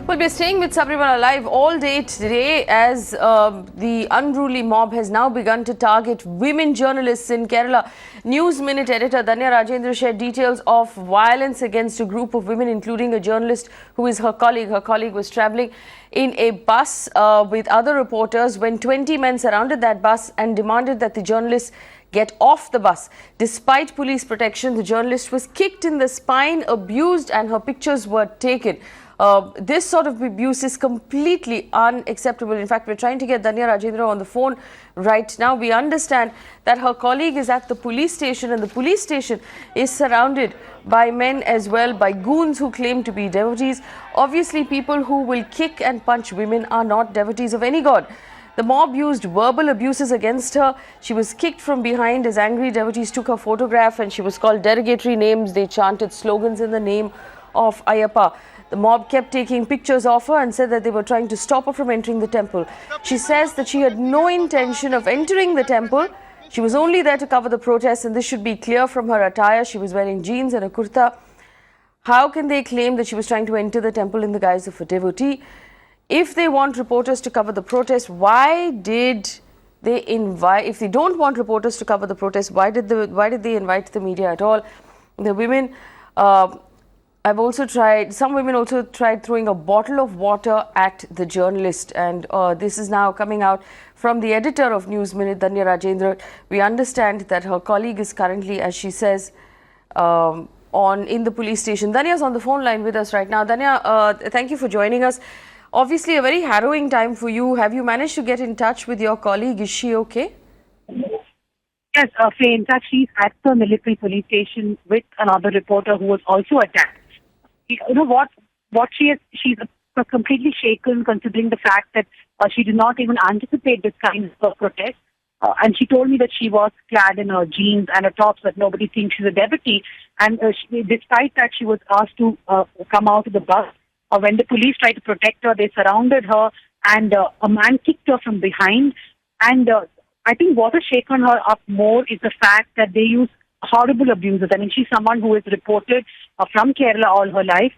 Well, we're staying with Sabrimala live all day today as the unruly mob has now begun to target women journalists in Kerala. News Minute editor Dhanya Rajendran shared details of violence against a group of women, including a journalist who is her colleague. Her colleague was travelling in a bus with other reporters when 20 men surrounded that bus and demanded that the journalist get off the bus. Despite police protection, the journalist was kicked in the spine, abused, and her pictures were taken. This sort of abuse is completely unacceptable. In fact, we're trying to get Dhanya Rajendran on the phone right now. We understand that her colleague is at the police station, and the police station is surrounded by men as well, by goons who claim to be devotees. Obviously, people who will kick and punch women are not devotees of any god. The mob used verbal abuses against her. She was kicked from behind as angry devotees took her photograph, and she was called derogatory names. They chanted slogans in the name of Ayyappa. The mob kept taking pictures of her and said that they were trying to stop her from entering the temple. She says that she had no intention of entering the temple. She was only there to cover the protest, and this should be clear from her attire. She was wearing jeans and a kurta. How can they claim that she was trying to enter the temple in the guise of a devotee? If they want reporters to cover the protest, why did they invite? If they don't want reporters to cover the protest, why did they invite the media at all? The women. Some women also tried throwing a bottle of water at the journalist, and this is now coming out from the editor of News Minute, Dhanya Rajendran. We understand that her colleague is currently, as she says, in the police station. Dhanya is on the phone line with us right now. Dhanya, thank you for joining us. Obviously, a very harrowing time for you. Have you managed to get in touch with your colleague? Is she okay? Yes, Faye. In fact, she's at the military police station with another reporter who was also attacked. You know what she's completely shaken, considering the fact that she did not even anticipate this kind of protest. And she told me that she was clad in her jeans and a top, so that nobody thinks she's a devotee. And despite that, she was asked to come out of the bus. When the police tried to protect her, they surrounded her, and a man kicked her from behind. And I think what has shaken her up more is the fact that they use horrible abuses. I mean, she's someone who is reported from Kerala all her life.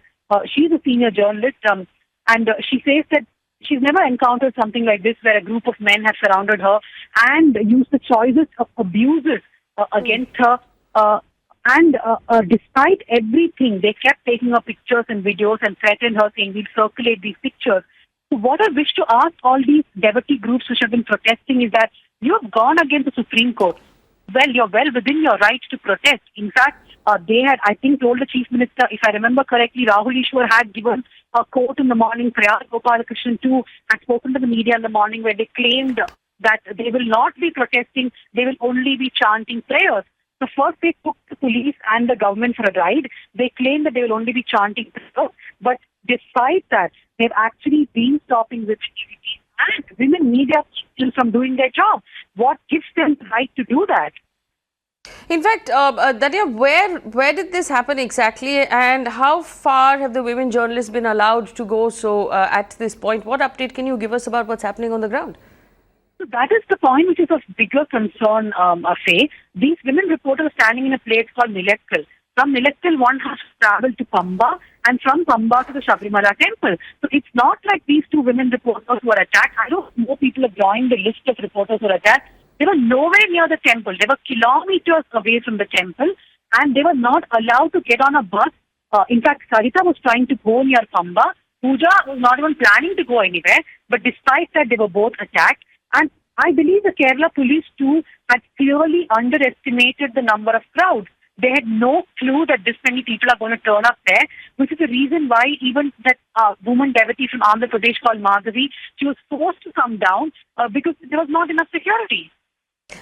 She's a senior journalist, and she says that she's never encountered something like this, where a group of men have surrounded her and used the choices of abuses against her. And despite everything, they kept taking her pictures and videos and threatened her, saying, "We'll circulate these pictures." So what I wish to ask all these devotee groups which have been protesting is that you have gone against the Supreme Court. Well, you're well within your right to protest. In fact, they had, I think, told the Chief Minister, if I remember correctly, Rahul Ishwar had given a quote in the morning. Prayar Gopalakrishnan too had spoken to the media in the morning, where they claimed that they will not be protesting, they will only be chanting prayers. So first they took the police and the government for a ride. They claimed that they will only be chanting prayers. But despite that, they've actually been stopping women activities and women media people from doing their job. What gives them the right to do that? In fact, Dhanya, where did this happen exactly, and how far have the women journalists been allowed to go? So at this point, what update can you give us about what's happening on the ground? So that is the point which is of bigger concern, Faye. These women reporters are standing in a place called Nilakkal. From Nilakkal, one has to travel to Pamba, and from Pamba to the Sabrimala temple. So it's not like these two women reporters were attacked. I don't know people have joined the list of reporters who were attacked. They were nowhere near the temple. They were kilometers away from the temple, and they were not allowed to get on a bus. In fact, Saritha was trying to go near Pamba. Pooja was not even planning to go anywhere. But despite that, they were both attacked. And I believe the Kerala police too had clearly underestimated the number of crowds. They had no clue that this many people are going to turn up there, which is the reason why even that woman devotee from Andhra Pradesh called Madhavi, she was forced to come down because there was not enough security.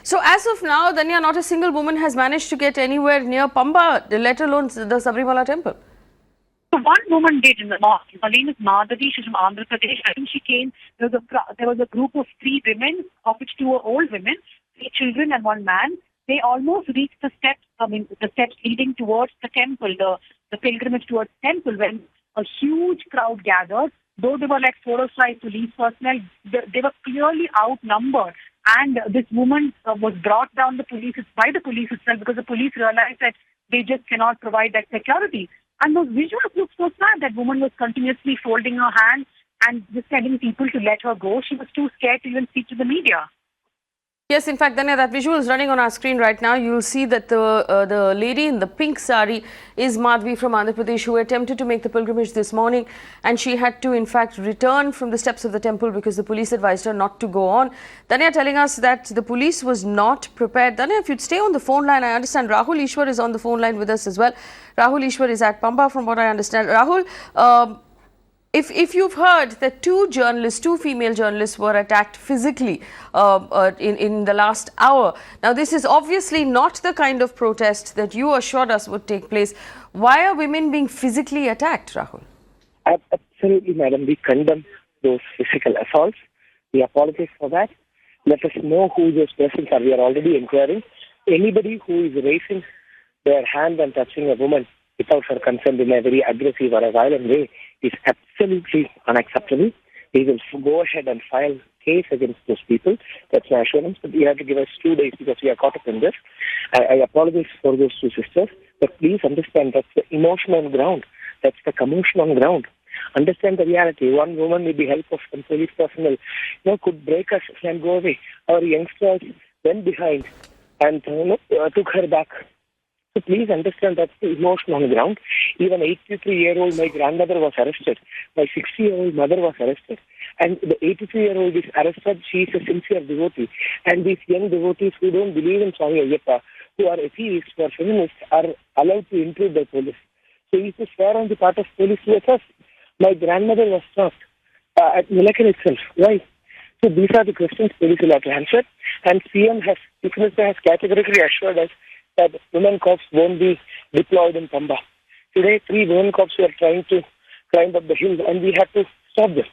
So as of now, Dhanya, not a single woman has managed to get anywhere near Pamba, let alone the Sabrimala temple. So one woman did in the north. Her name is Madhavi. She's from Andhra Pradesh. I think she came. There was a group of 3 women, of which 2 were old women, 3 children and 1 man. They almost reached the steps. The steps leading towards the temple, the pilgrimage towards the temple, when a huge crowd gathered. Though they were like 4 or 5 police personnel, they were clearly outnumbered. And this woman was brought down by the police itself, because the police realized that they just cannot provide that security. And those visuals look so sad. That woman was continuously folding her hands and just telling people to let her go. She was too scared to even speak to the media. Yes, in fact, Dhanya, that visual is running on our screen right now. You will see that the lady in the pink sari is Madhvi from Andhra Pradesh, who attempted to make the pilgrimage this morning, and she had to, in fact, return from the steps of the temple because the police advised her not to go on. Dhanya telling us that the police was not prepared. Dhanya, if you'd stay on the phone line, I understand Rahul Ishwar is on the phone line with us as well. Rahul Ishwar is at Pamba, from what I understand. Rahul, if you've heard that two female journalists were attacked physically in the last hour. Now, this is obviously not the kind of protest that you assured us would take place. Why are women being physically attacked, Rahul? Absolutely, madam. We condemn those physical assaults. We apologize for that. Let us know who those persons are. We are already inquiring. Anybody who is raising their hand and touching a woman without her consent in a very aggressive or a violent way is absolutely unacceptable. We will go ahead and file case against those people. That's my assurance. But you have to give us 2 days because we are caught up in this. I apologize for those two sisters. But please understand that's the emotion on ground. That's the commotion on ground. Understand the reality. One woman with the help of some police personnel could break us and go away. Our youngsters went behind and took her back. So please understand that's the emotion on the ground. Even 83-year-old, my grandmother was arrested. My 60-year-old mother was arrested. And the 83-year-old is arrested. She is a sincere devotee. And these young devotees who don't believe in Swami Ayyappa, who are atheists, who are feminists, are allowed to intrude by police. So is this fair on the part of police towards us? My grandmother was stopped at Nilakal itself. Why? So these are the questions police will have to answer. And CM has, Chief Minister has categorically assured us that women cops won't be deployed in Pamba. Today, 3 women cops were trying to climb up the hill and we had to stop them.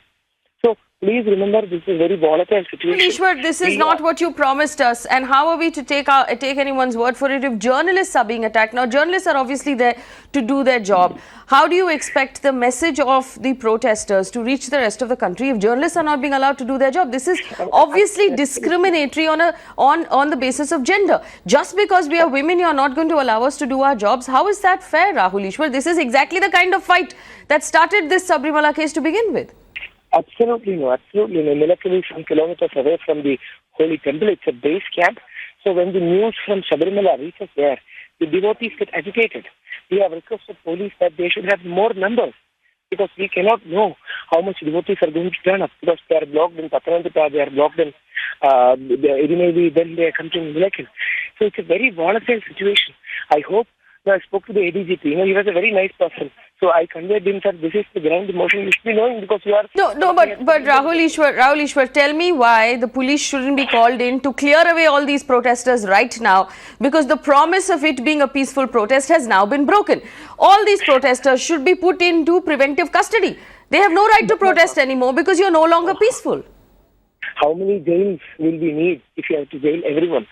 So please remember, this is a very volatile situation. Ishwar, this is not what you promised us. And how are we to take anyone's word for it if journalists are being attacked? Now, journalists are obviously there to do their job. How do you expect the message of the protesters to reach the rest of the country if journalists are not being allowed to do their job? This is obviously discriminatory on the basis of gender. Just because we are women, you are not going to allow us to do our jobs. How is that fair, Rahul Ishwar? This is exactly the kind of fight that started this Sabrimala case to begin with. Absolutely no, absolutely no. Nilakal is some kilometers away from the holy temple. It's a base camp. So when the news from Sabarimala reaches there, the devotees get agitated. We have requested police that they should have more numbers because we cannot know how much devotees are going to turn up because they are blocked in Patrananthitta, they are blocked in Irunelli, then they are coming to Nilakal. So it's a very volatile situation. I hope. I spoke to the ADGP. He was a very nice person. So I conveyed him that this is the ground emotion you should be knowing because you are... No, but Rahul Ishwar, tell me why the police shouldn't be called in to clear away all these protesters right now, because the promise of it being a peaceful protest has now been broken. All these protesters should be put into preventive custody. They have no right to protest anymore because you're no longer peaceful. How many jails will we need if you have to jail everyone?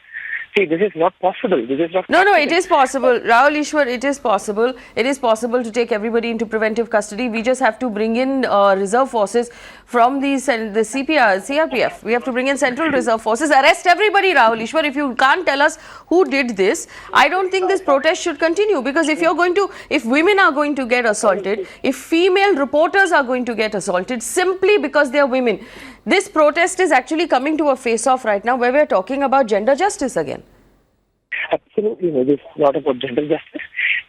See, this is not possible. This is not No, it is possible. Rahul Ishwar, it is possible. It is possible to take everybody into preventive custody. We just have to bring in reserve forces from the CRPF. We have to bring in Central Reserve Forces. Arrest everybody, Rahul Ishwar. If you can't tell us who did this, I don't think this protest should continue. Because if women are going to get assaulted, if female reporters are going to get assaulted simply because they are women, this protest is actually coming to a face-off right now where we're talking about gender justice again. Absolutely no, this is not about gender justice.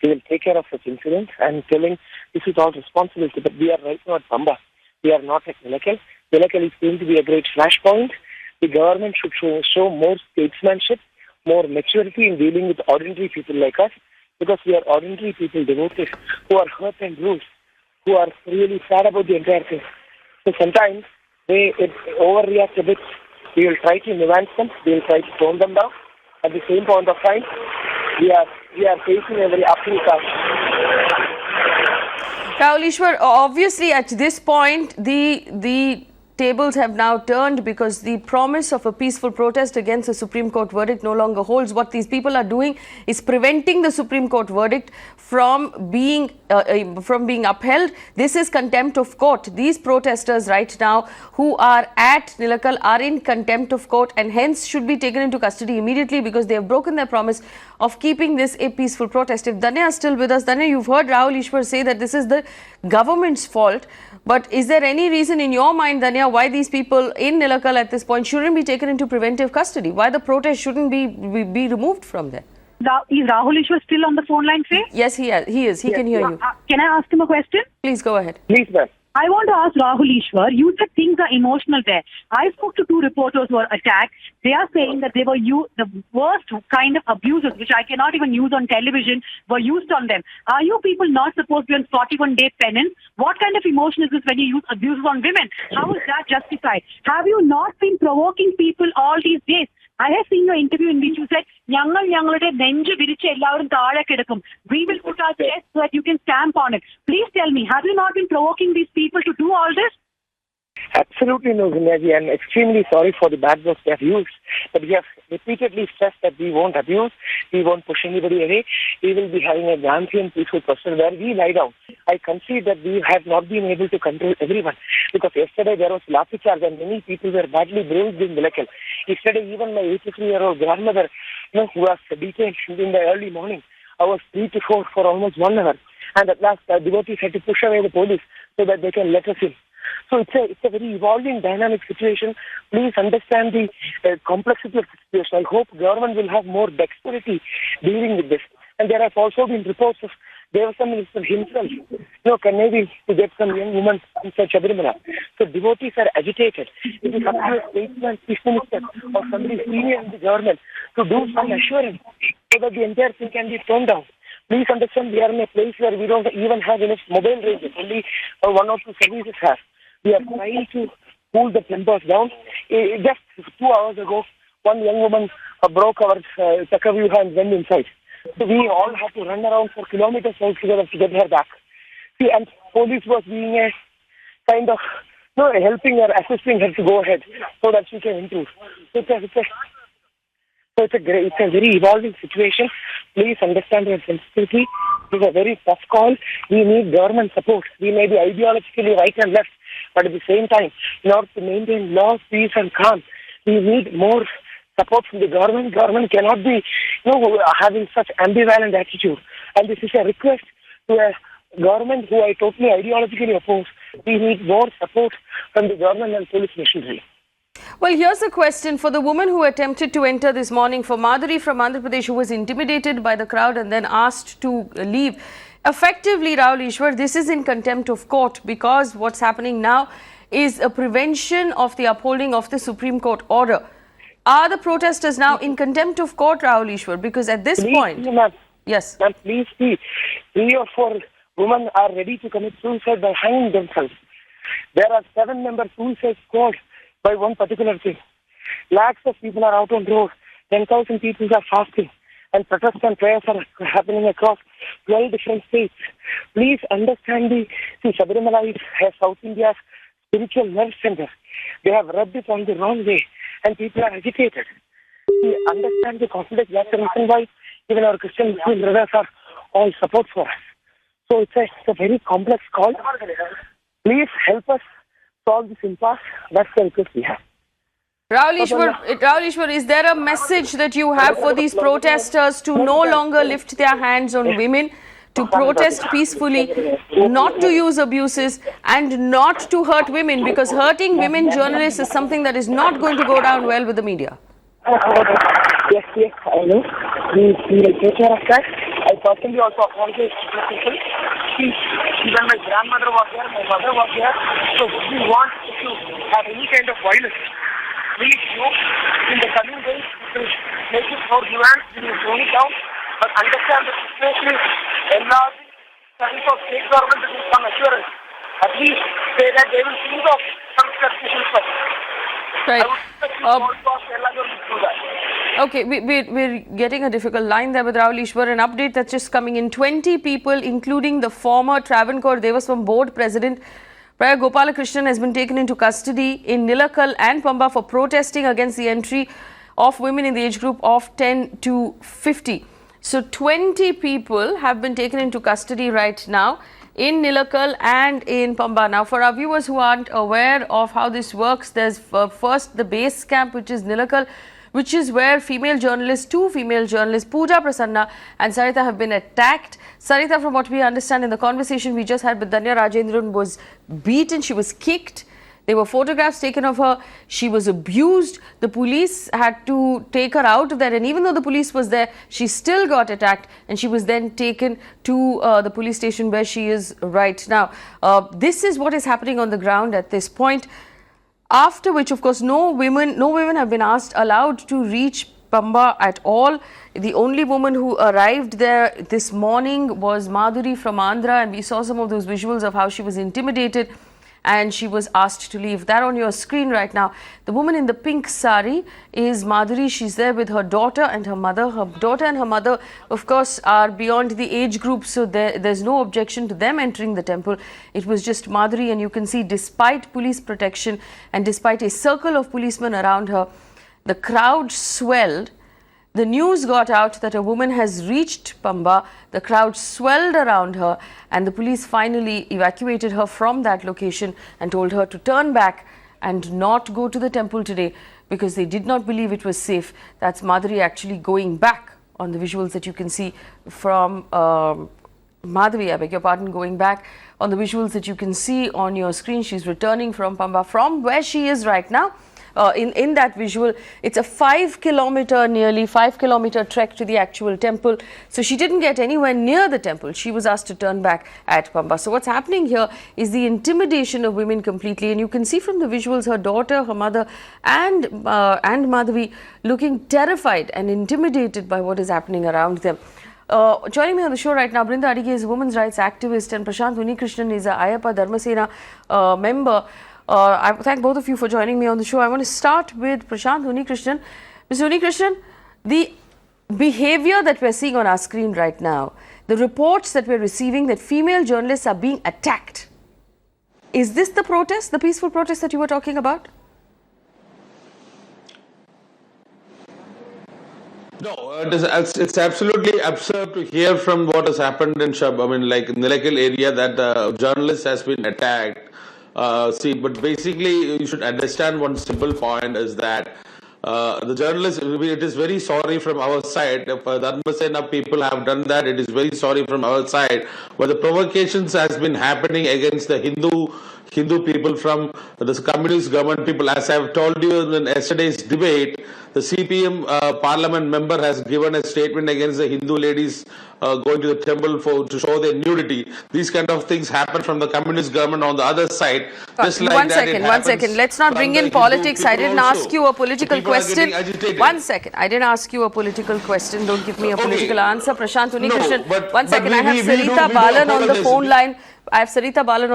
We will take care of such incidents and telling this is our responsibility. But we are right now at Pamba. We are not at Nilakal. Nilakal is going to be a great flashpoint. The government should show more statesmanship, more maturity in dealing with ordinary people like us, because we are ordinary people, devotees, who are hurt and bruised, who are really sad about the entire thing. So sometimes they overreact a bit. We will try to nuance them. We will try to tone them down. At the same point of time, we are facing a very uphill task. Rahul Ishwar, obviously at this point, the tables have now turned because the promise of a peaceful protest against a Supreme Court verdict no longer holds. What these people are doing is preventing the Supreme Court verdict from being upheld. This is contempt of court. These protesters right now who are at Nilakal are in contempt of court and hence should be taken into custody immediately because they have broken their promise of keeping this a peaceful protest. If Dhanya is still with us, Dhanya, you've heard Rahul Ishwar say that this is the government's fault. But is there any reason in your mind, Dhanya, why these people in Nilakal at this point shouldn't be taken into preventive custody? Why the protest shouldn't be removed from there? Is Rahul Ishwar still on the phone line, Faye? Yes, he is. He can hear you. Can I ask him a question? Please go ahead. Please, ma'am. I want to ask Rahul Ishwar, you said things are emotional there. I spoke to 2 reporters who were attacked. They are saying that they were the worst kind of abuses, which I cannot even use on television, were used on them. Are you people not supposed to be on 41-day penance? What kind of emotion is this when you use abuses on women? How is that justified? Have you not been provoking people all these days? I have seen your interview in which you said, we will put our chest so that you can stamp on it. Please tell me, have you not been provoking these people to do all this? Absolutely no, Zinyaji. I'm extremely sorry for the bad words they have used. But we have repeatedly stressed that we won't abuse, we won't push anybody away. We will be having a Gandhi and peaceful process where we lie down. I concede that we have not been able to control everyone. Because yesterday there was lathi charge and many people were badly bruised in Nilakal. Yesterday even my 83-year-old grandmother, who was detained in the early morning, hours 3 to 4 for almost 1 hour. And at last devotees had to push away the police so that they can let us in. So it's a very evolving, dynamic situation. Please understand the complexity of the situation. I hope government will have more dexterity dealing with this. And there have also been reports of Devasam Minister himself, maybe to get some young woman inside Sabrimala. So devotees are agitated. It is up to a statesman, chief minister, or somebody senior in the government to do some assurance so that the entire thing can be toned down. Please understand, we are in a place where we don't even have enough mobile ranges. Only 1 or 2 services have. We are trying to cool the tempers down. Just 2 hours ago, one young woman broke our Chakavyuha and went inside. So we all have to run around for kilometers altogether to get her back. See, and police was being a kind of helping her, assisting her to go ahead so that she can improve. So it's a very evolving situation. Please understand your sensitivity. It's a very tough call. We need government support. We may be ideologically right and left, but at the same time, in order to maintain law, peace and calm, we need more support from the government. Government cannot be having such ambivalent attitude. And this is a request to a government who I totally ideologically oppose. We need more support from the government and police machinery. Well, here's a question for the woman who attempted to enter this morning, for Madhuri from Andhra Pradesh, who was intimidated by the crowd and then asked to leave. Effectively, Rahul Ishwar, this is in contempt of court, because what's happening now is a prevention of the upholding of the Supreme Court order. Are the protesters now in contempt of court, Rahul Ishwar? Because at this point... Yes. Ma'am, please see, 3 or 4 women are ready to commit suicide by hanging themselves. There are 7-member suicide squads by one particular thing. Lakhs of people are out on the road. 10,000 people are fasting. And protests and prayers are happening across 12 different states. Please understand Sabarimala is South India's spiritual nerve center. They have rubbed it on the wrong way and people are agitated. We understand the conflict. That's the reason why even our Christian Muslim brothers are all support for us. So it's a very complex call. Please help us solve this impasse. That's the request we have. Rahul Ishwar, is there a message that you have for these protesters to no longer lift their hands on women, to protest peacefully, not to use abuses and not to hurt women, because hurting women journalists is something that is not going to go down well with the media? Yes, I know. We will take care of that. I personally also apologize to the people. Even my grandmother was there, my mother was there. So we want to have any kind of violence. Please, in the coming days, we will make it more nuanced, we will tone it down, but understand the situation is enlarging. Trying for state government to give some assurance. At least say that they will think of some substitution first. Right. I would do that. Okay, we're getting a difficult line there with Rahul Ishwar. An update that's just coming in. 20 people, including the former Travancore Devaswam Board President, Praya Gopalakrishnan, has been taken into custody in Nilakal and Pamba for protesting against the entry of women in the age group of 10 to 50. So 20 people have been taken into custody right now in Nilakal and in Pamba. Now, for our viewers who aren't aware of how this works, there's first the base camp, which is Nilakal, which is where two female journalists, Pooja Prasanna and Saritha, have been attacked. Saritha, from what we understand in the conversation we just had with Dhanya Rajendran, was beaten, she was kicked. There were photographs taken of her. She was abused. The police had to take her out of there. And even though the police was there, she still got attacked. And she was then taken to the police station where she is right now. This is what is happening on the ground at this point. After which, of course, no women have been allowed to reach Pamba at all. The only woman who arrived there this morning was Madhuri from Andhra. And we saw some of those visuals of how she was intimidated and she was asked to leave. That on your screen right now. The woman in the pink sari is Madhuri. She's there with her daughter and her mother. Her daughter and her mother, of course, are beyond the age group, so there's no objection to them entering the temple. It was just Madhuri, and you can see, despite police protection and despite a circle of policemen around her, the crowd swelled. The news got out that a woman has reached Pamba. The crowd swelled around her, and the police finally evacuated her from that location and told her to turn back and not go to the temple today because they did not believe it was safe. That's Madhuri actually going back on the visuals that you can see from Madhuri, I beg your pardon, going back on the visuals that you can see on your screen. She's returning from Pamba, from where she is right now. In that visual, it's a nearly 5 kilometer trek to the actual temple. So she didn't get anywhere near the temple. She was asked to turn back at Pamba. So what's happening here is the intimidation of women completely. And you can see from the visuals her daughter, her mother and Madhavi looking terrified and intimidated by what is happening around them. Joining me on the show right now, Brinda Adige is a women's rights activist and Prashant Unikrishnan is a Ayappa Dharmasena member. I thank both of you for joining me on the show. I want to start with Prashant Unikrishnan. Mr. Unikrishnan, the behavior that we're seeing on our screen right now, the reports that we're receiving that female journalists are being attacked, is this the protest, the peaceful protest that you were talking about? No, it's absolutely absurd to hear from what has happened in Nilakil area that a journalist has been attacked. But basically you should understand one simple point is that the journalist, it is very sorry from our side. If Dharmasena people have done that, it is very sorry from our side. But the provocations has been happening against the Hindu people from the communist government people. As I have told you in yesterday's debate, the CPM parliament member has given a statement against the Hindu ladies going to the temple to show their nudity. These kind of things happen from the communist government on the other side. Just like one second. Let's not bring in politics. I didn't ask you a political question. 1 second. I didn't ask you a political question. Don't give me a political answer. Prashant Unikrishnan, No, 1 second. I have Saritha Balan on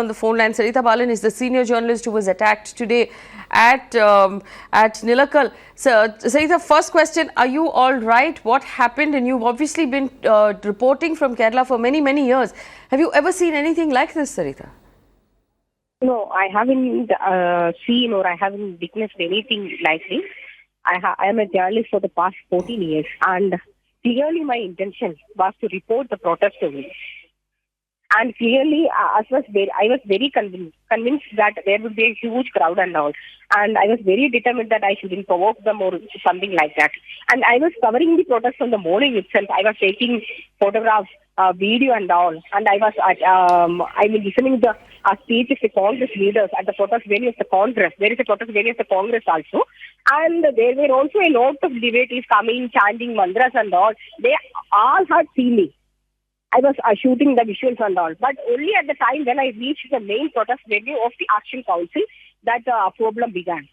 the phone line. Saritha Balan is the senior journalist who was attacked today at Nilakal. So, Saritha, first question, are you all right? What happened? And you've obviously been reporting from Kerala for many, many years. Have you ever seen anything like this, Saritha? No, I haven't seen or I haven't witnessed anything like this. I am a journalist for the past 14 years, and clearly my intention was to report the protest only. And clearly, I was very convinced that there would be a huge crowd and all. And I was very determined that I shouldn't provoke them or something like that. And I was covering the protest from the morning itself. I was taking photographs, video and all. And I was listening to the speech of the Congress leaders at the protest venue of the Congress. There is a protest venue of the Congress also. And there were also a lot of devotees coming, chanting mantras and all. They all had seen me. I was shooting the visuals and all. But only at the time when I reached the main protest venue of the Action Council, that problem began.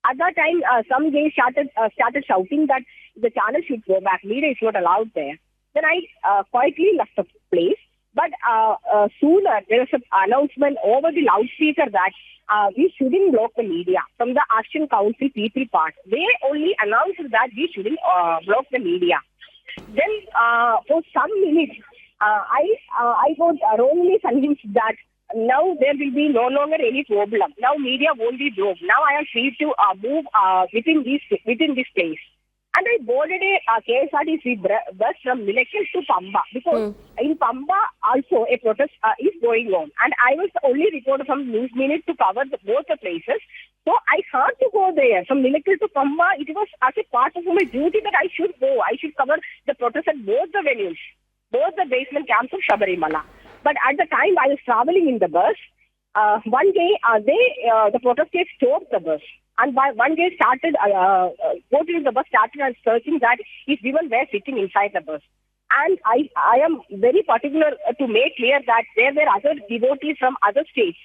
At that time, some guys started shouting that the channel should go back. Media is not allowed there. Then I quietly left the place. But sooner, there was an announcement over the loudspeaker that we shouldn't block the media from the Action Council people part. They only announced that we shouldn't block the media. Then, for some minutes, I got wrongly convinced that now there will be no longer any problem. Now media won't be blocked. Now I am free to move within this place. And I boarded a KSRTC bus from Nilakil to Pamba because in Pamba also a protest is going on. And I was the only reporter from News Minute to cover both the places. So I had to go there. From Nilakil to Pamba, it was as a part of my duty that I should go. I should cover the protest at both the venues, both the basement camps of Sabarimala. But at the time I was traveling in the bus, one day the protesters stopped the bus. And one day started, boarding the bus started and searching that if women were sitting inside the bus. And I am very particular to make clear that there were other devotees from other states,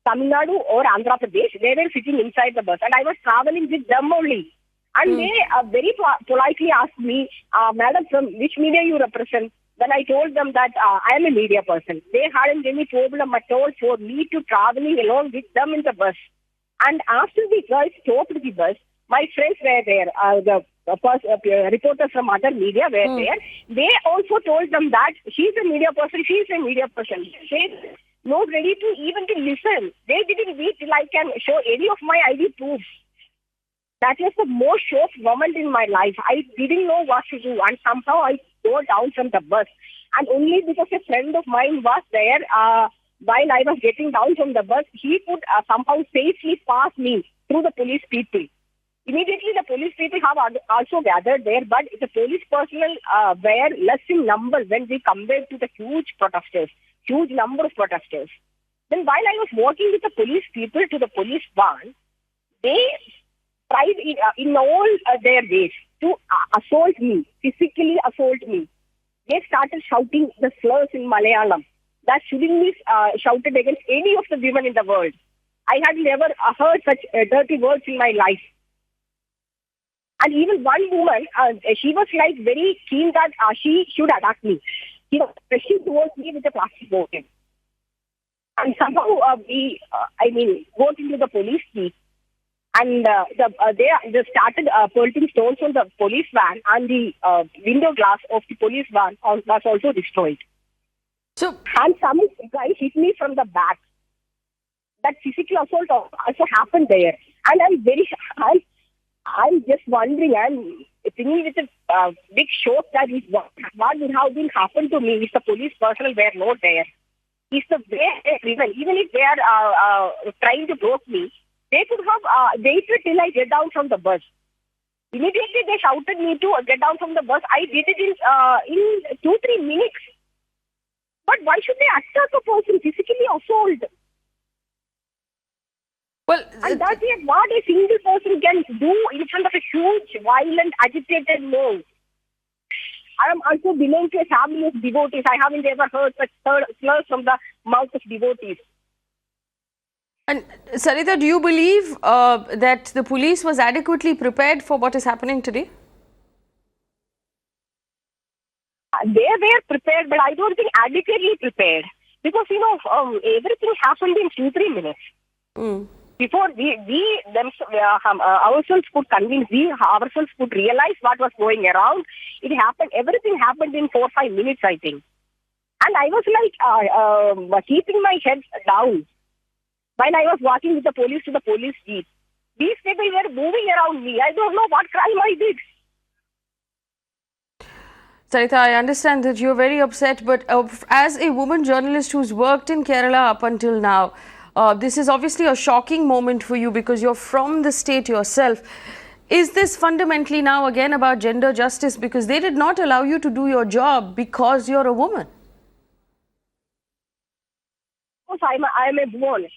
Tamil Nadu or Andhra Pradesh. They were sitting inside the bus and I was traveling with them only. And they very politely asked me, Madam, from which media you represent? Then I told them that I am a media person. They hadn't any problem at all for me to traveling along with them in the bus. And after the girls stopped the bus, my friends were there. The reporters from other media were there. They also told them that she's a media person. They're not ready to even to listen. They didn't wait till I can show any of my ID proofs. That was the most shocked moment in my life. I didn't know what to do, and somehow I go down from the bus. And only because a friend of mine was there, while I was getting down from the bus, he could somehow safely pass me through the police people. Immediately, the police people have also gathered there, but the police personnel were less in number when we compared to the huge number of protesters. Then while I was walking with the police people to the police van, they tried in all their ways to assault me, physically assault me. They started shouting the slurs in Malayalam that shouldn't be shouted against any of the women in the world. I had never heard such dirty words in my life. And even one woman, she was like very keen that she should attack me. She was pressing towards me with a plastic bottle. And somehow we got into the police jeep. And they started pelting stones on the police van, and the window glass of the police van was also destroyed. And some guy hit me from the back. That physical assault also happened there. And I'm just wondering, I'm thinking with a big shock that what would have been happened to me if the police personnel were not there. Is the way even if they are trying to block me, they could have waited till I get down from the bus. Immediately they shouted me to get down from the bus. I did it in 2-3 minutes. But why should they attack a person, physically assault? Well, and that's what a single person can do in front of a huge, violent, agitated mob. I am also belong to a family of devotees. I haven't ever heard such slurs from the mouth of devotees. And Saritha, do you believe that the police was adequately prepared for what is happening today? They were prepared, but I don't think adequately prepared. Because, everything happened in 2-3 minutes. Before we ourselves could convince, we ourselves could realize what was going around. Everything happened in 4-5 minutes, I think. And I was like keeping my head down while I was walking with the police to the police jeep. These people were moving around me. I don't know what crime I did. Saritha, I understand that you're very upset, but as a woman journalist who's worked in Kerala up until now, this is obviously a shocking moment for you because you're from the state yourself. Is this fundamentally now again about gender justice because they did not allow you to do your job because you're a woman? Of course, I'm a woman.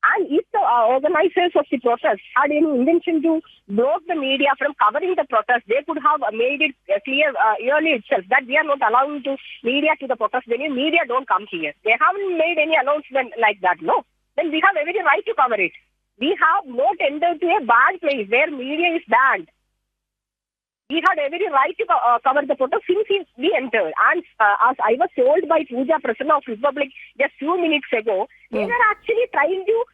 And if the organizers of the protest had any intention to block the media from covering the protest, they could have made it clear early itself that we are not allowing media to the protest venue. Media don't come here. They haven't made any announcement like that, no. Then we have every right to cover it. We have not entered to a banned place where media is banned. We had every right to cover the protest since we entered. And as I was told by Pooja, President of Republic, just few minutes ago, they were actually trying to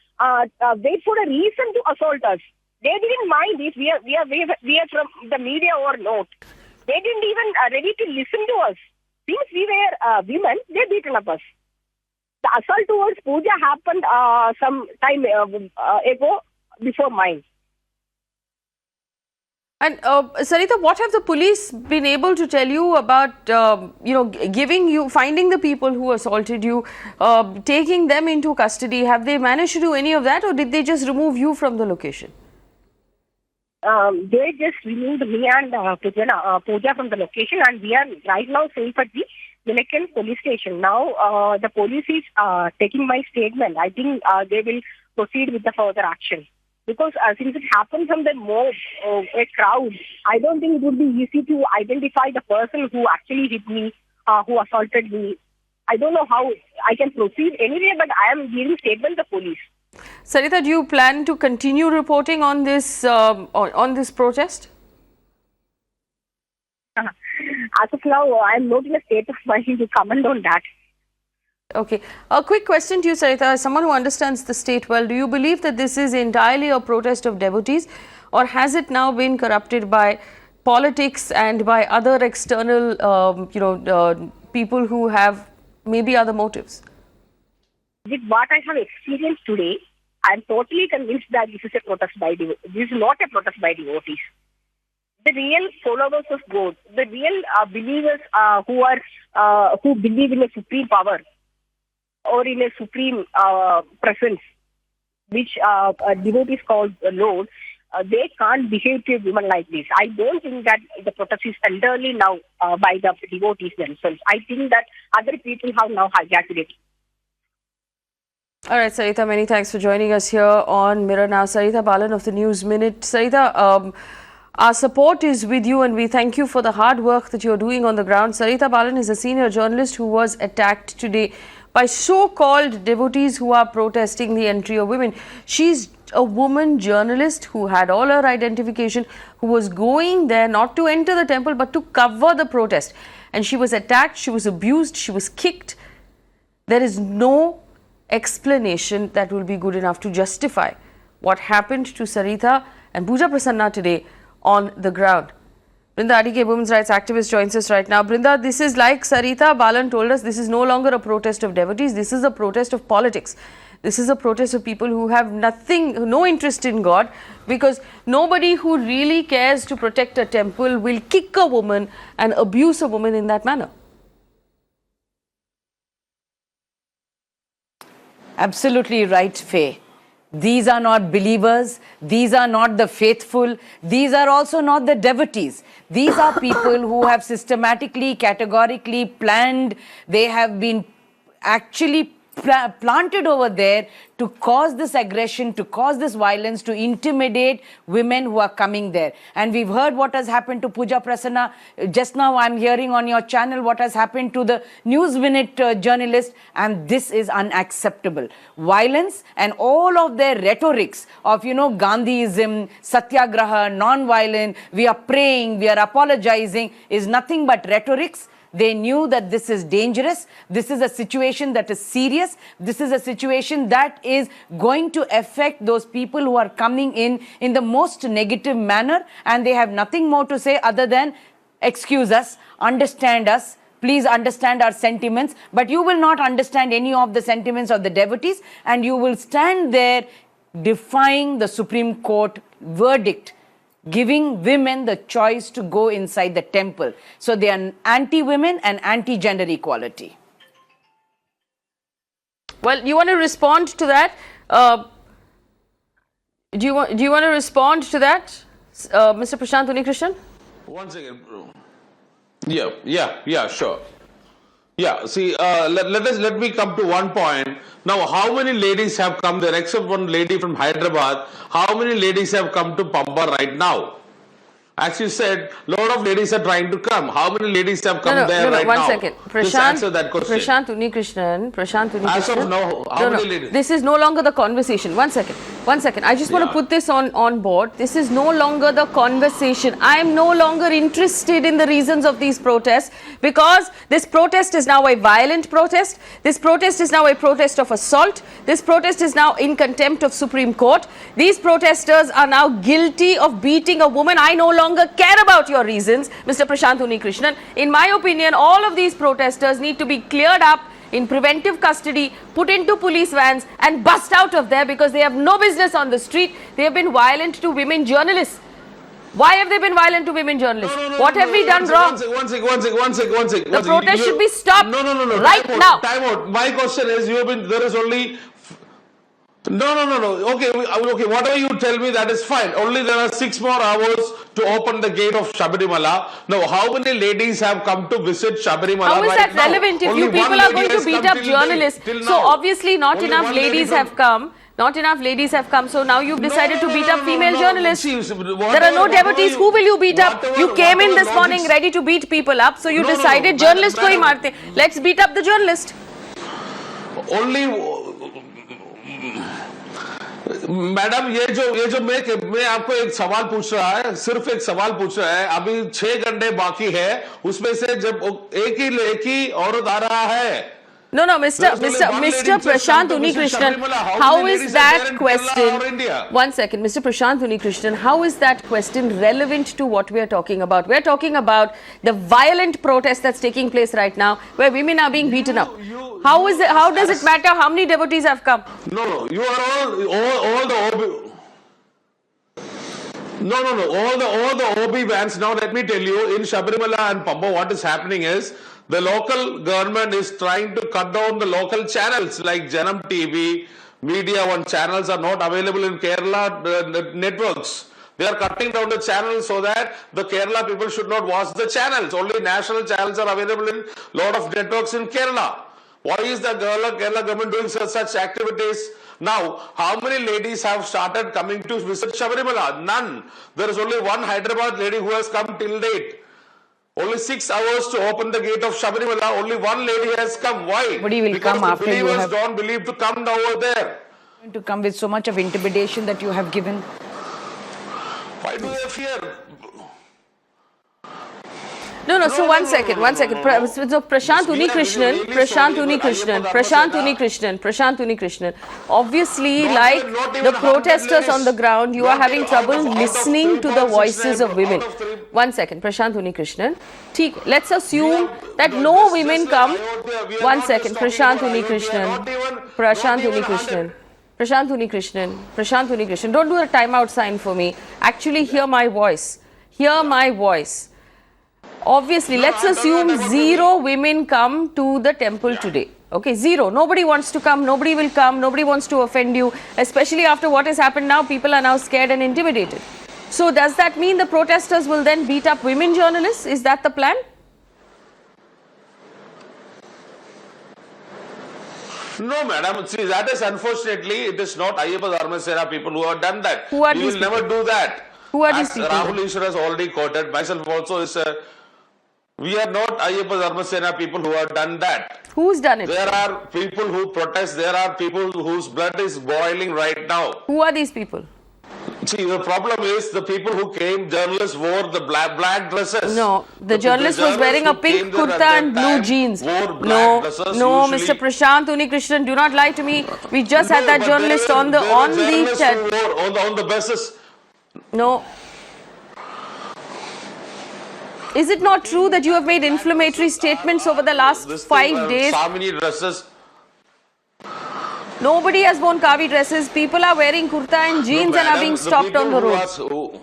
wait for a reason to assault us. They didn't mind if we are from the media or not. They didn't even ready to listen to us. Since we were women, they beaten up us. The assault towards Pooja happened some time ago before mine. And Saritha, what have the police been able to tell you about, giving you, finding the people who assaulted you, taking them into custody? Have they managed to do any of that, or did they just remove you from the location? They just removed me and Pooja from the location, and we are right now safe at the Nilekal police station. Now the police is taking my statement. I think they will proceed with the further action. Because since it happened from the mob, a crowd, I don't think it would be easy to identify the person who actually hit me, who assaulted me. I don't know how I can proceed anyway, but I am giving statement to the police. Saritha, do you plan to continue reporting on this protest? As of now, I am not in a state of mind to comment on that. Okay. A quick question to you, Saritha. As someone who understands the state well, do you believe that this is entirely a protest of devotees, or has it now been corrupted by politics and by other external, people who have maybe other motives? With what I have experienced today, I am totally convinced that this is a protest by this is not a protest by devotees. The real followers of God, the real believers who believe in a supreme power or in a supreme presence, which devotees call the Lord, they can't behave to a woman like this. I don't think that the protest is entirely now by the devotees themselves. I think that other people have now hijacked it. All right, Saritha, many thanks for joining us here on Mirror Now. Saritha Balan of the News Minute. Saritha, our support is with you, and we thank you for the hard work that you're doing on the ground. Saritha Balan is a senior journalist who was attacked today by so-called devotees who are protesting the entry of women. She's a woman journalist who had all her identification, who was going there not to enter the temple but to cover the protest. And she was attacked, she was abused, she was kicked. There is no explanation that will be good enough to justify what happened to Saritha and Pooja Prasanna today on the ground. Brinda Adike, women's rights activist, joins us right now. Brinda, this is like Saritha Balan told us, this is no longer a protest of devotees, this is a protest of politics. This is a protest of people who have no interest in God, because nobody who really cares to protect a temple will kick a woman and abuse a woman in that manner. Absolutely right, Faye. These are not believers, these are not the faithful, these are also not the devotees. These are people who have systematically, categorically planned, they have been actually planted over there to cause this aggression, to cause this violence, to intimidate women who are coming there. And we've heard what has happened to Pooja Prasanna. Just now I'm hearing on your channel what has happened to the News Minute journalist, and this is unacceptable. Violence and all of their rhetorics of, Gandhiism, satyagraha, non-violent, we are praying, we are apologizing, is nothing but rhetorics. They knew that this is dangerous. This is a situation that is serious. This is a situation that is going to affect those people who are coming in the most negative manner, and they have nothing more to say other than excuse us, understand us, please understand our sentiments. But you will not understand any of the sentiments of the devotees, and you will stand there defying the Supreme Court verdict, giving women the choice to go inside the temple. So they are anti-women and anti-gender equality. Well, you want to respond to that? Do you want to respond to that, Mr. Prashant Unnikrishnan? One second. Yeah, sure. Yeah, see, let me come to one point. Now, how many ladies have come there, except one lady from Hyderabad? How many ladies have come to Pamba right now? As you said, a lot of ladies are trying to come. How many ladies have come there right now? One second. Just answer that question. Prashant Unnikrishnan. As of now, how many ladies? This is no longer the conversation. One second. I just want to put this on board. This is no longer the conversation. I am no longer interested in the reasons of these protests, because this protest is now a violent protest. This protest is now a protest of assault. This protest is now in contempt of Supreme Court. These protesters are now guilty of beating a woman. I no longer care about your reasons, Mr. Prashant Unnikrishnan. In my opinion, all of these protesters need to be cleared up in preventive custody, put into police vans and bust out of there, because they have no business on the street. They have been violent to women journalists. Why have they been violent to women journalists? No, What have we done wrong? One sec. The protest should be stopped right Time now. Time out. My question is, there is only. No. Okay, whatever you tell me, that is fine. Only there are 6 more hours to open the gate of Sabarimala. Now, how many ladies have come to visit Sabarimala? How is right that now? relevant if Only you people one are lady going to has beat come up till journalists? till So now. obviously not Only enough one lady ladies from- have come. Not enough ladies have come. So now you've decided to beat up female journalists. See, There are no devotees. Who will you beat up? You came in this morning ready to beat people up. So you decided journalist ko hi marte. Let's beat up the journalist. Only madam ये जो मैं आपको एक सवाल पूछ रहा है, सिर्फ एक सवाल पूछ रहा है, अभी 6 घंटे बाकी है, उसमें से जब एक ही औरत आ रहा है. No, Mr. Prashant Unikrishnan, how is that question? One second, Mr. Prashant Unikrishnan, how is that question relevant to what we are talking about? We are talking about the violent protest that's taking place right now, where women are being beaten up. How does it matter how many devotees have come? No, you are all the OB. No, all the OB vans. Now let me tell you, in Sabrimala and Pamba, what is happening is, the local government is trying to cut down the local channels like Janam TV, Media One channels are not available in Kerala networks. They are cutting down the channels so that the Kerala people should not watch the channels. Only national channels are available in lot of networks in Kerala. Why is the Kerala government doing such activities? Now, how many ladies have started coming to visit Sabarimala? None. There is only one Hyderabad lady who has come till date. Only 6 hours to open the gate of Sabarimala. Only one lady has come. Why? Nobody will Because come the after you believers have don't believe to come down over there. to come with so much of intimidation that you have given. Why do they fear? No. So one second. So Prashant Unikrishnan. Obviously, like the protesters on the ground, you are having trouble listening to the voices of women. One second, Prashant Unikrishnan. Let's assume that no women come. One second, Prashant Unikrishnan. Don't do a timeout sign for me. Actually, hear my voice. Obviously, let's assume 0 women come to the temple today. Okay, 0. Nobody wants to come, nobody will come, nobody wants to offend you. Especially after what has happened now, people are now scared and intimidated. So does that mean the protesters will then beat up women journalists? Is that the plan? No, madam. See, that is unfortunately, it is not Ayyappa Dharma Sena people who have done that. Who are we these will people? never do that. Who are As these people? Rahul Ishwar has already quoted, myself also is we are not Ayyappa Dharma Sena people who have done that. Who's done it? There are people who protest, there are people whose blood is boiling right now. Who are these people? See, the problem is the people who came, journalists wore the black dresses. No, the journalist was wearing a pink kurta and blue jeans. No, Mr. Prashant Unikrishnan, do not lie to me. We just had that journalist on the buses. No. Is it not true that you have made inflammatory statements over the last 5 days? Samini dresses. Nobody has worn kavi dresses. People are wearing kurta and jeans and are being stopped on the road.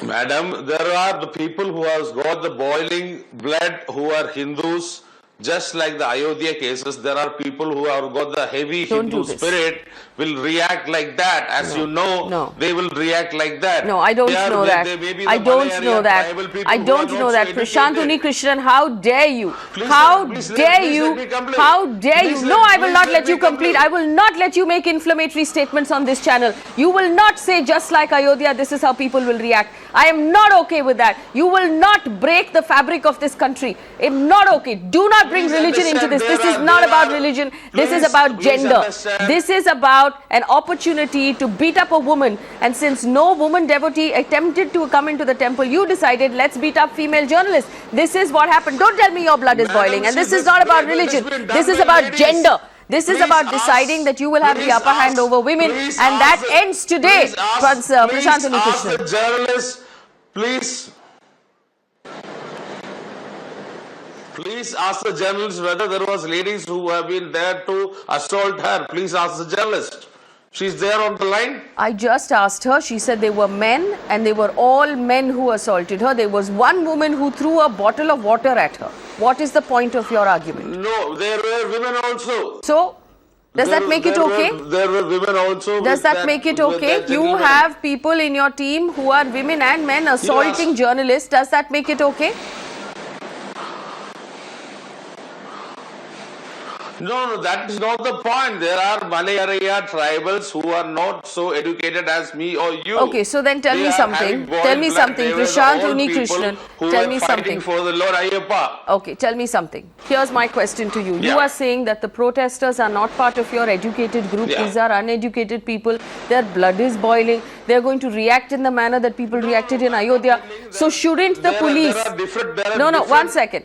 Madam, there are the people who have got the boiling blood who are Hindus. Just like the Ayodhya cases, there are people who have got the heavy Hindu spirit will react like that. As you know, they will react like that. No, I don't know that. I don't know that. I don't know that. Prashant Unikrishnan, how dare you? How dare you? How dare you? No, I will not let you complete. I will not let you make inflammatory statements on this channel. You will not say just like Ayodhya, this is how people will react. I am not okay with that. You will not break the fabric of this country. I'm not okay. Do not bring religion into this. This is not about religion. This is about gender. This is about an opportunity to beat up a woman. And since no woman devotee attempted to come into the temple, you decided, let's beat up female journalists. This is what happened. Don't tell me your blood is boiling. And this is not about religion. This is about gender. This is about deciding that you will have the upper hand over women. And that ends today, Prashant Unikrishnan. Journalists, please ask the journalist whether there was ladies who have been there to assault her. Please ask the journalist. She's there on the line. I just asked her. She said they were men and they were all men who assaulted her. There was one woman who threw a bottle of water at her. What is the point of your argument? No, there were women also. So, does that make it okay? There were women also. Does that make it okay? You have people in your team who are women and men assaulting journalists. Does that make it okay? No, that is not the point. There are Malayariya tribals who are not so educated as me or you. Okay, so then tell me something. Tell me something. Prashant Unnikrishnan, tell me something. For the Lord Ayyappa. Okay, tell me something. Here's my question to you. You are saying that the protesters are not part of your educated group. These are uneducated people. Their blood is boiling. They're going to react in the manner that people reacted in Ayodhya. So shouldn't the police... One second.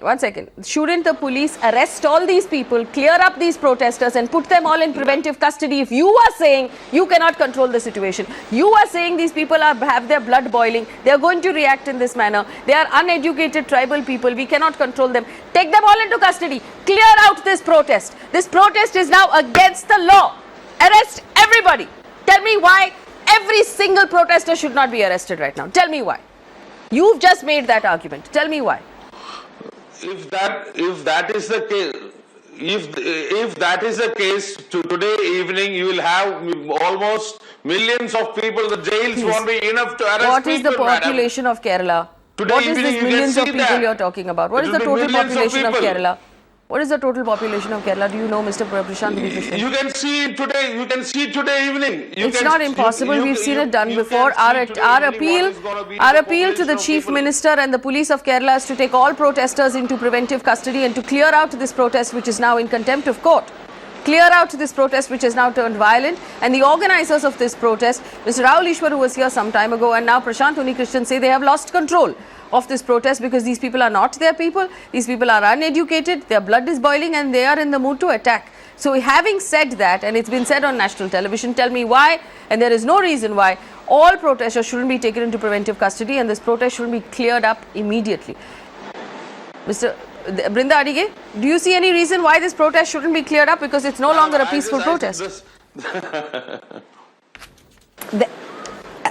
Shouldn't the police arrest all these people, clear up these protesters and put them all in preventive custody if you are saying you cannot control the situation? You are saying these people have their blood boiling. They are going to react in this manner. They are uneducated tribal people. We cannot control them. Take them all into custody. Clear out this protest. This protest is now against the law. Arrest everybody. Tell me why every single protester should not be arrested right now. Tell me why. You've just made that argument. Tell me why. If that is the case, if that is the case, today evening you will have almost millions of people. The jails won't be enough to arrest people. What is the population of Kerala? What is this millions of people you're talking about? What is the total population of Kerala? What is the total population of Kerala? Do you know, Mr. Prashant Unnikrishnan? You can see it today. You can see it today evening. It's not impossible. We've seen it done before. Our appeal to the Chief Minister and the police of Kerala is to take all protesters into preventive custody and to clear out this protest, which is now in contempt of court. Clear out this protest, which has now turned violent. And the organizers of this protest, Mr. Rahul Ishwar, who was here some time ago, and now Prashant Unnikrishnan, say they have lost control of this protest because these people are not their people. These people are uneducated, their blood is boiling and they are in the mood to attack. So having said that, and it's been said on national television, tell me why, and there is no reason why, all protesters shouldn't be taken into preventive custody and this protest shouldn't be cleared up immediately. Mr. Brinda Adige, do you see any reason why this protest shouldn't be cleared up, because it's no longer a peaceful protest?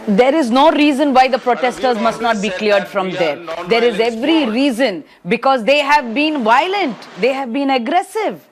There is no reason why the protesters must not be cleared from there. There is every reason, because they have been violent, they have been aggressive.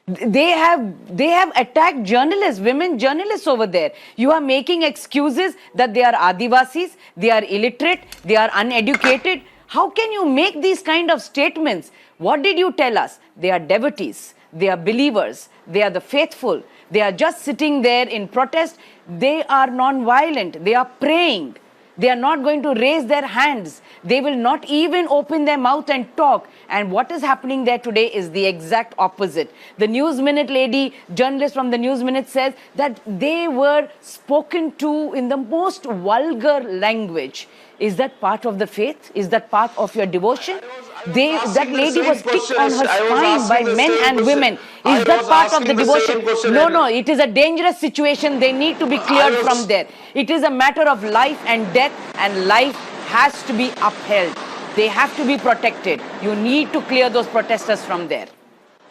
They have attacked journalists, women journalists over there. You are making excuses that they are Adivasis, they are illiterate, they are uneducated. How can you make these kind of statements? What did you tell us? They are devotees, they are believers, they are the faithful. They are just sitting there in protest. They are non-violent. They are praying. They are not going to raise their hands. They will not even open their mouth and talk. And what is happening there today is the exact opposite. The News Minute lady, journalist from the News Minute, says that they were spoken to in the most vulgar language. Is that part of the faith? Is that part of your devotion? That lady was kicked on her spine by men and women. Is that part of the devotion? No, it is a dangerous situation. They need to be cleared from there. It is a matter of life and death, and life has to be upheld. They have to be protected. You need to clear those protesters from there.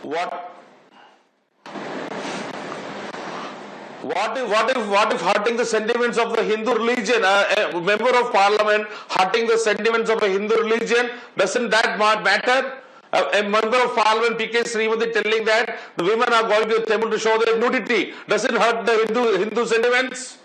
What if hurting the sentiments of the Hindu religion, a member of parliament hurting the sentiments of a Hindu religion, doesn't that matter? A member of parliament, P.K. Srimati, telling that the women are going to the temple to show their nudity, doesn't hurt the Hindu sentiments?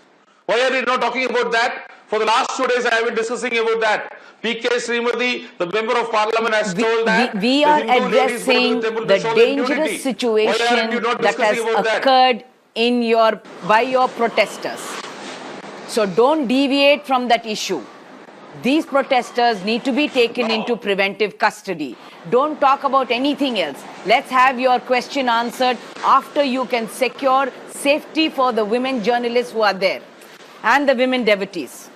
Why are you not talking about that? For the last 2 days I have been discussing about that. P.K. Srimati, the member of parliament, has told that we are addressing the dangerous situation that has occurred by your protesters. So don't deviate from that issue. These protesters need to be taken into preventive custody. Don't talk about anything else. Let's have your question answered after you can secure safety for the women journalists who are there and the women devotees.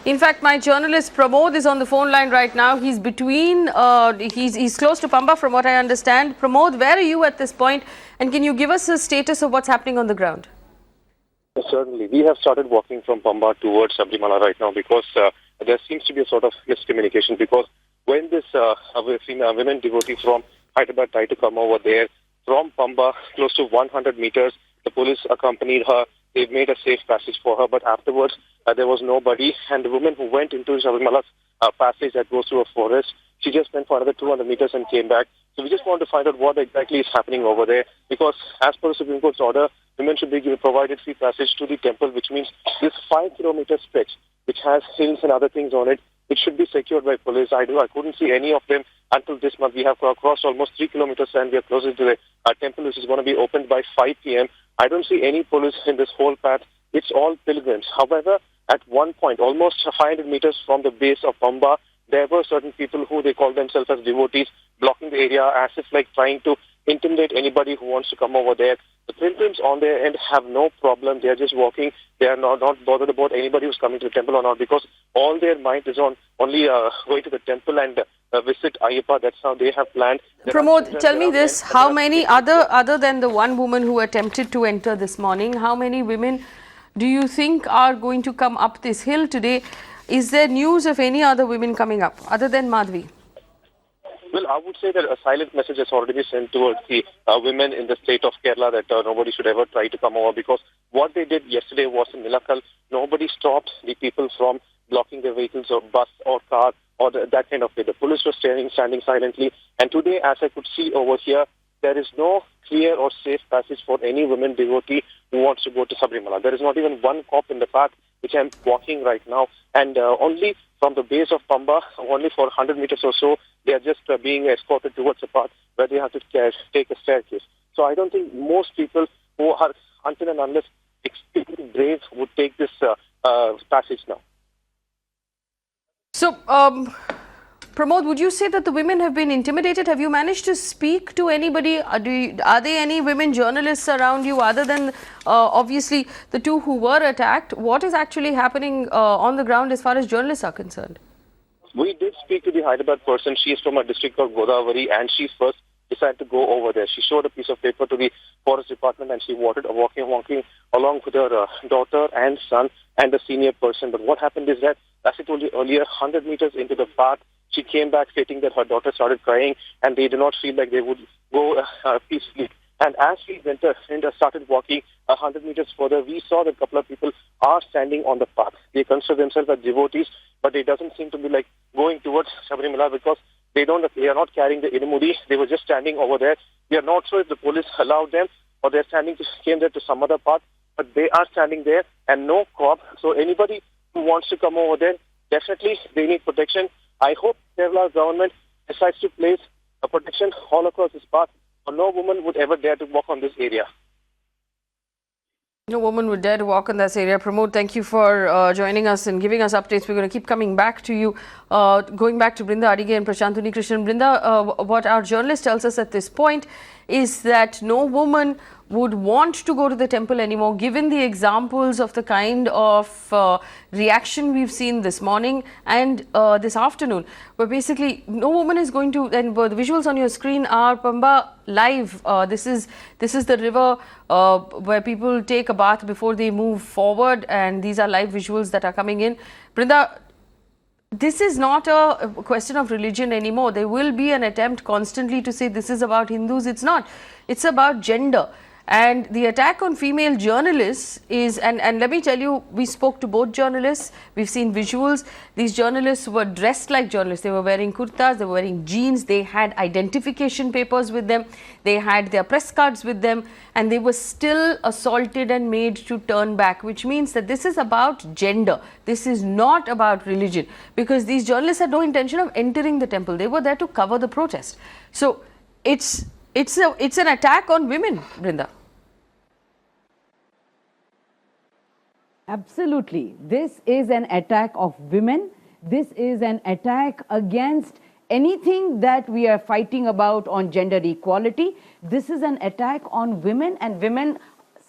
In fact, my journalist Pramod is on the phone line right now. He's he's close to Pamba from what I understand. Pramod, where are you at this point? And can you give us a status of what's happening on the ground? Certainly. We have started walking from Pamba towards Sabrimala right now because there seems to be a sort of miscommunication, because when this women devotee from Hyderabad tried to come over there from Pamba, close to 100 meters, the police accompanied her they made a safe passage for her, but afterwards there was nobody. And the woman who went into Sabrimala's passage that goes through a forest, she just went for another 200 meters and came back. So we just want to find out what exactly is happening over there, because as per the Supreme Court's order, women should be provided free passage to the temple, which means this 5-kilometer stretch, which has hills and other things on it, it should be secured by police. I couldn't see any of them until this month. We have crossed almost 3 kilometers and we are closer to the temple, which is going to be opened by 5 p.m. I don't see any police in this whole path. It's all pilgrims. However, at one point, almost 500 meters from the base of Pamba, there were certain people who they call themselves as devotees blocking the area as if like trying to intimidate anybody who wants to come over there. The pilgrims on their end have no problem. They are just walking. They are not bothered about anybody who's coming to the temple or not, because all their mind is on only going to the temple and visit Ayyappa. That's how they have planned. Pramod, tell me this, how many other than the one woman who attempted to enter this morning, how many women do you think are going to come up this hill today? Is there news of any other women coming up other than Madhvi? Well, I would say that a silent message has already been sent towards the women in the state of Kerala that nobody should ever try to come over, because what they did yesterday was in Nilakal, nobody stopped the people from blocking their vehicles or bus or car or that kind of way. The police were standing silently. And today, as I could see over here, there is no clear or safe passage for any women devotee who wants to go to Sabrimala. There is not even one cop in the path which I am walking right now. And only from the base of Pamba, only for 100 meters or so, they are just being escorted towards a path where they have to take a staircase. So I don't think most people who are, until and unless extremely brave, would take this passage now. So, Pramod, would you say that the women have been intimidated? Have you managed to speak to anybody? Are there any women journalists around you other than obviously the two who were attacked? What is actually happening on the ground as far as journalists are concerned? We did speak to the Hyderabad person. She is from a district called Godavari, and she first decided to go over there. She showed a piece of paper to the forest department and she walking along with her daughter and son and a senior person. But what happened is that, as I told you earlier, 100 meters into the path, she came back stating that her daughter started crying and they did not feel like they would go peacefully. And as we went and started walking 100 meters further, we saw that a couple of people are standing on the path. They consider themselves as devotees, but it doesn't seem to be like going towards Sabarimala, because they are not carrying the Irumudi. They were just standing over there. We are not sure if the police allowed them or they're came there to some other path, but they are standing there and no cop. So anybody who wants to come over there, definitely they need protection. I hope Kerala government decides to place a protection all across this path, or no woman would ever dare to walk on this area. No woman would dare to walk in this area. Pramod, thank you for joining us and giving us updates. We're going to keep coming back to you. Going back to Brinda Adige and Prashantuni Krishnan. Brinda, what our journalist tells us at this point is that no woman would want to go to the temple anymore, given the examples of the kind of reaction we've seen this morning and this afternoon, where basically no woman is going to, and the visuals on your screen are Pamba live. This is the river where people take a bath before they move forward, and these are live visuals that are coming in. Brinda, this is not a question of religion anymore. There will be an attempt constantly to say this is about Hindus. It's not. It's about gender. And the attack on female journalists is, and let me tell you, we spoke to both journalists, we've seen visuals. These journalists were dressed like journalists. They were wearing kurtas, they were wearing jeans, they had identification papers with them, they had their press cards with them, and they were still assaulted and made to turn back, which means that this is about gender. This is not about religion, because these journalists had no intention of entering the temple. They were there to cover the protest. So it's an attack on women, Brinda. Absolutely. This is an attack of women. This is an attack against anything that we are fighting about on gender equality. This is an attack on women and women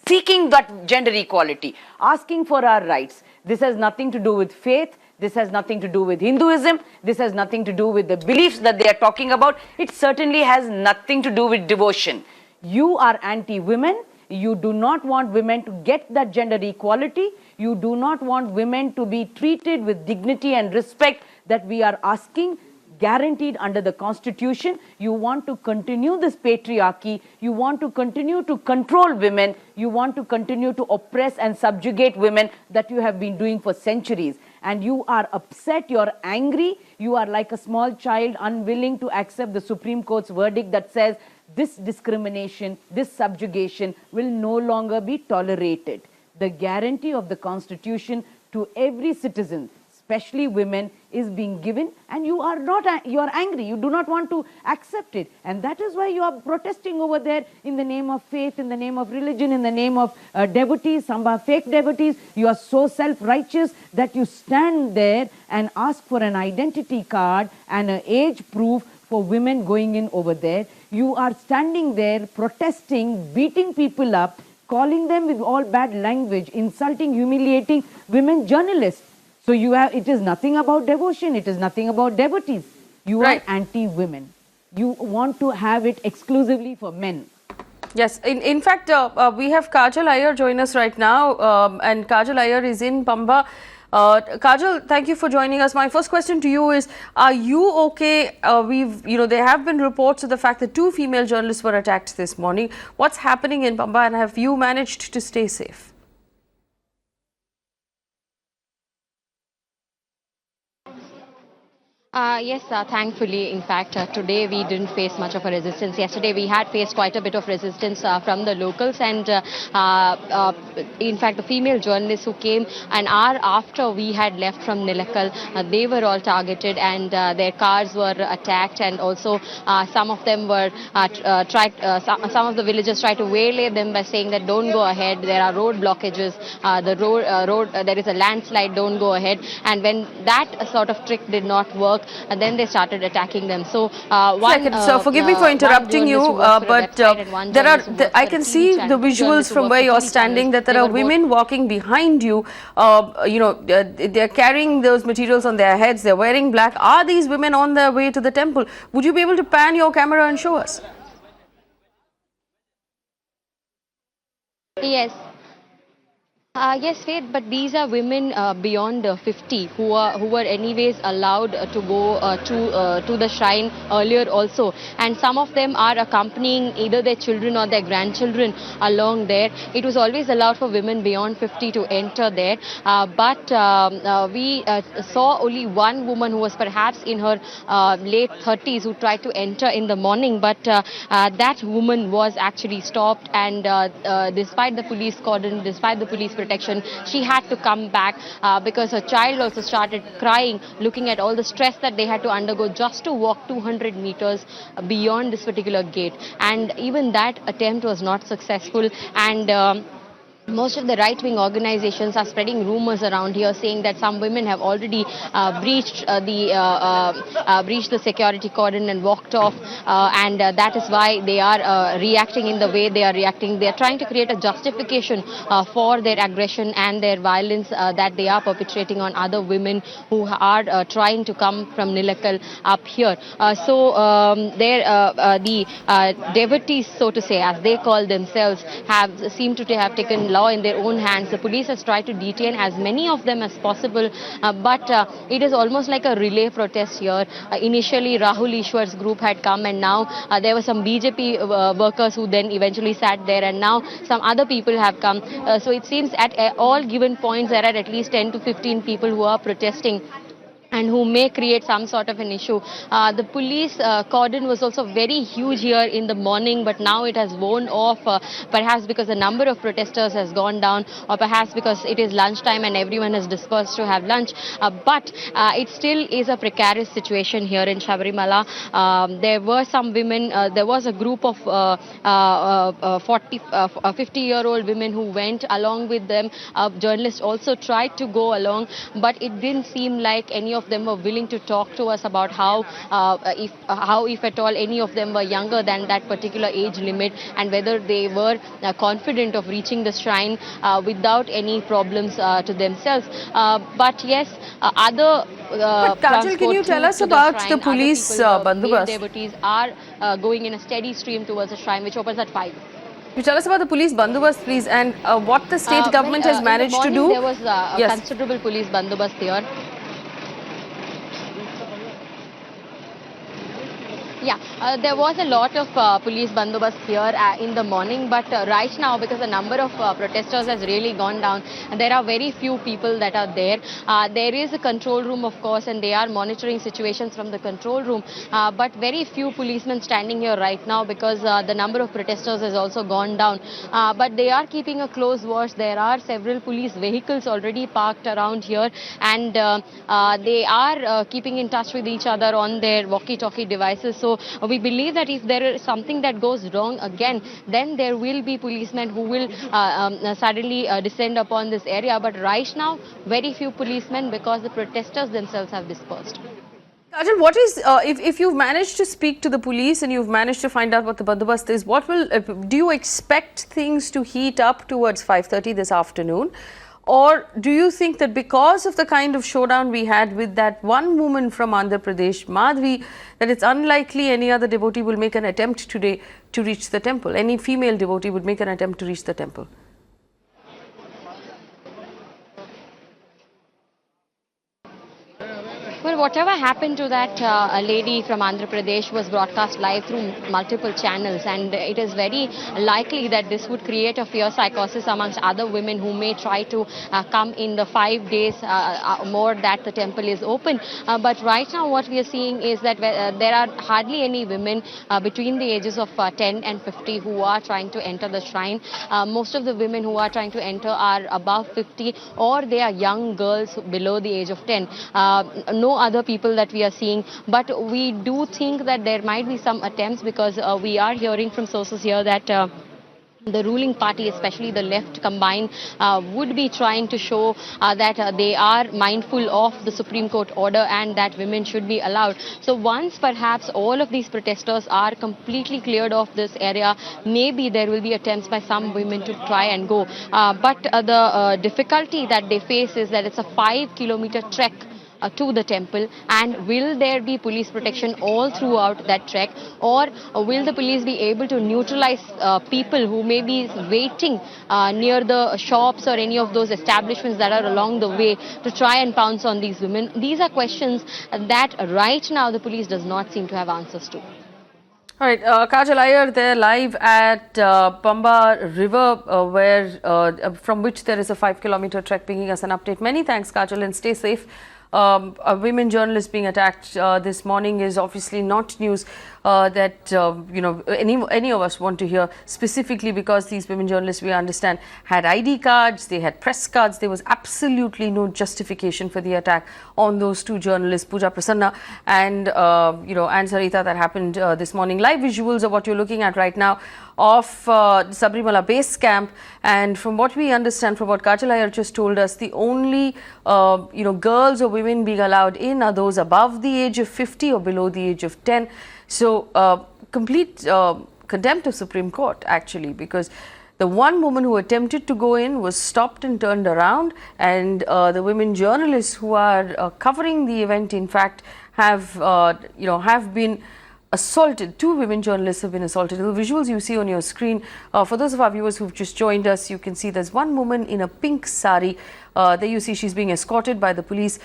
seeking that gender equality, asking for our rights. This has nothing to do with faith. This has nothing to do with Hinduism. This has nothing to do with the beliefs that they are talking about. It certainly has nothing to do with devotion. You are anti-women. You do not want women to get that gender equality. You do not want women to be treated with dignity and respect that we are asking. guaranteed under the constitution. You want to continue this patriarchy, you want to continue to control women, you want to continue to oppress and subjugate women that you have been doing for centuries. And you are upset, you're angry, you are like a small child unwilling to accept the Supreme Court's verdict that says this discrimination, this subjugation will no longer be tolerated. The guarantee of the constitution to every citizen, especially women, is being given, and you are not, you are angry, you do not want to accept it, and that is why you are protesting over there in the name of faith, in the name of religion, in the name of devotees. Some are fake devotees. You are so self-righteous that you stand there and ask for an identity card and an age proof for women going in over there. You are standing there protesting, beating people up, calling them with all bad language, insulting, humiliating women journalists. So you have, it is nothing about devotion, it is nothing about devotees. You are anti-women. You want to have it exclusively for men. Yes, in fact, we have Kajal Iyer join us right now, and Kajal Iyer is in Pamba. Kajal, thank you for joining us. My first question to you is, are you okay? There have been reports of the fact that 2 female journalists were attacked this morning. What's happening in Pamba, and have you managed to stay safe? Yes, thankfully, in fact, today we didn't face much of a resistance. Yesterday we had faced quite a bit of resistance from the locals, and in fact the female journalists who came an hour after we had left from Nilakal, they were all targeted, and their cars were attacked, and also some of them were some of the villagers tried to waylay them by saying that don't go ahead, there are road blockages, there is a landslide, don't go ahead. And when that sort of trick did not work, and then they started attacking them. So forgive me for interrupting you, but I can see the visuals from where you're standing that there are women walking behind you. They're carrying those materials on their heads, they're wearing black. Are these women on their way to the temple? Would you be able to pan your camera and show us? Yes. Yes, Faith, but these are women beyond 50 who were anyways allowed to go to the shrine earlier also, and some of them are accompanying either their children or their grandchildren along there. It was always allowed for women beyond 50 to enter there, but we saw only one woman who was perhaps in her late 30s who tried to enter in the morning, but that woman was actually stopped, and despite the police cordon, despite the police protection, she had to come back because her child also started crying, looking at all the stress that they had to undergo just to walk 200 meters beyond this particular gate. And even that attempt was not successful, and most of the right-wing organizations are spreading rumors around here saying that some women have already breached the security cordon and walked off, and that is why they are reacting in the way they are reacting. They are trying to create a justification for their aggression and their violence that they are perpetrating on other women who are trying to come from Nilakal up here. The devotees, so to say, as they call themselves, seem to have taken law in their own hands. The police has tried to detain as many of them as possible, but it is almost like a relay protest here. Initially, Rahul Ishwar's group had come, and now there were some BJP workers who then eventually sat there, and now some other people have come. So it seems at all given points there are at least 10 to 15 people who are protesting and who may create some sort of an issue. The police cordon was also very huge here in the morning, but now it has worn off, perhaps because the number of protesters has gone down, or perhaps because it is lunchtime and everyone has dispersed to have lunch. But it still is a precarious situation here in Sabarimala. There were some women, there was a group of 50-year-old women who went along with them. Journalists also tried to go along, but it didn't seem like any of them were willing to talk to us about how, if at all, any of them were younger than that particular age limit, and whether they were confident of reaching the shrine without any problems to themselves. But yes, other but Kajal, can you tell us about the police bandobast? Devotees are going in a steady stream towards the shrine, which opens at 5. You tell us about the police bandobast, please, and what the state government has managed to do. There was a considerable police bandobast here. There was a lot of police bandobast here in the morning, but right now, because the number of protesters has really gone down, there are very few people that are there. There is a control room, of course, and they are monitoring situations from the control room, but very few policemen standing here right now because the number of protesters has also gone down. But they are keeping a close watch. There are several police vehicles already parked around here, and they are keeping in touch with each other on their walkie-talkie devices. So we believe that if there is something that goes wrong again, then there will be policemen who will suddenly descend upon this area. But right now, very few policemen because the protesters themselves have dispersed. Kajal, what is, if you've managed to speak to the police and you've managed to find out what the bandobast is, what will, do you expect things to heat up towards 5:30 this afternoon? Or do you think that because of the kind of showdown we had with that one woman from Andhra Pradesh, Madhvi, that it's unlikely any other devotee will make an attempt today to reach the temple? Any female devotee would make an attempt to reach the temple? Well, whatever happened to that lady from Andhra Pradesh was broadcast live through multiple channels, and it is very likely that this would create a fear psychosis amongst other women who may try to come in the 5 days more that the temple is open. But right now what we are seeing is that there are hardly any women between the ages of 10 and 50 who are trying to enter the shrine. Most of the women who are trying to enter are above 50, or they are young girls below the age of 10. No other people that we are seeing, but we do think that there might be some attempts because we are hearing from sources here that the ruling party, especially the left combined, would be trying to show that they are mindful of the Supreme Court order and that women should be allowed. So once perhaps all of these protesters are completely cleared of this area, maybe there will be attempts by some women to try and go. But the difficulty that they face is that it's a 5-kilometer trek to the temple, and will there be police protection all throughout that trek, or will the police be able to neutralize people who may be waiting near the shops or any of those establishments that are along the way to try and pounce on these women? These are questions that right now the police does not seem to have answers to. All right, Kajal Iyer there live at Pamba River, from which there is a 5-kilometer trek, bringing us an update. Many thanks, Kajal, and stay safe. A women journalist being attacked this morning is obviously not news that you know, any of us want to hear, specifically because these women journalists, we understand, had ID cards, they had press cards. There was absolutely no justification for the attack on those two journalists, Pooja Prasanna and and Saritha, that happened this morning. Live visuals of what you're looking at right now of Sabrimala base camp, and from what we understand, from what Kajal Iyer just told us, the only girls or women being allowed in are those above the age of 50 or below the age of 10. So complete contempt of Supreme Court, actually, because the one woman who attempted to go in was stopped and turned around, and the women journalists who are covering the event, in fact, have been assaulted. Two women journalists have been assaulted. The visuals you see on your screen, for those of our viewers who've just joined us, you can see there's one woman in a pink sari. There you see she's being escorted by the police.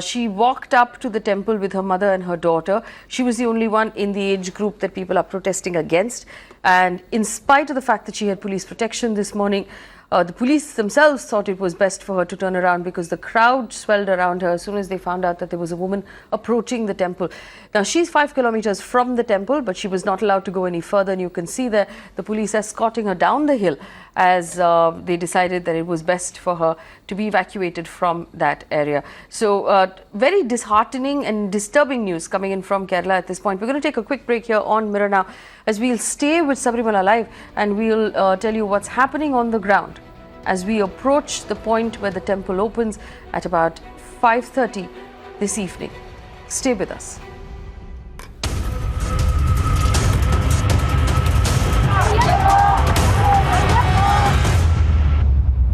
She walked up to the temple with her mother and her daughter. She was the only one in the age group that people are protesting against. And in spite of the fact that she had police protection this morning, the police themselves thought it was best for her to turn around, because the crowd swelled around her as soon as they found out that there was a woman approaching the temple. Now, she's 5 kilometers from the temple, but she was not allowed to go any further. And you can see there the police escorting her down the hill as they decided that it was best for her to be evacuated from that area. So very disheartening and disturbing news coming in from Kerala at this point. We're going to take a quick break here on Mirror Now, as we'll stay with Sabrimala Live, and we'll tell you what's happening on the ground as we approach the point where the temple opens at about 5:30 this evening. Stay with us.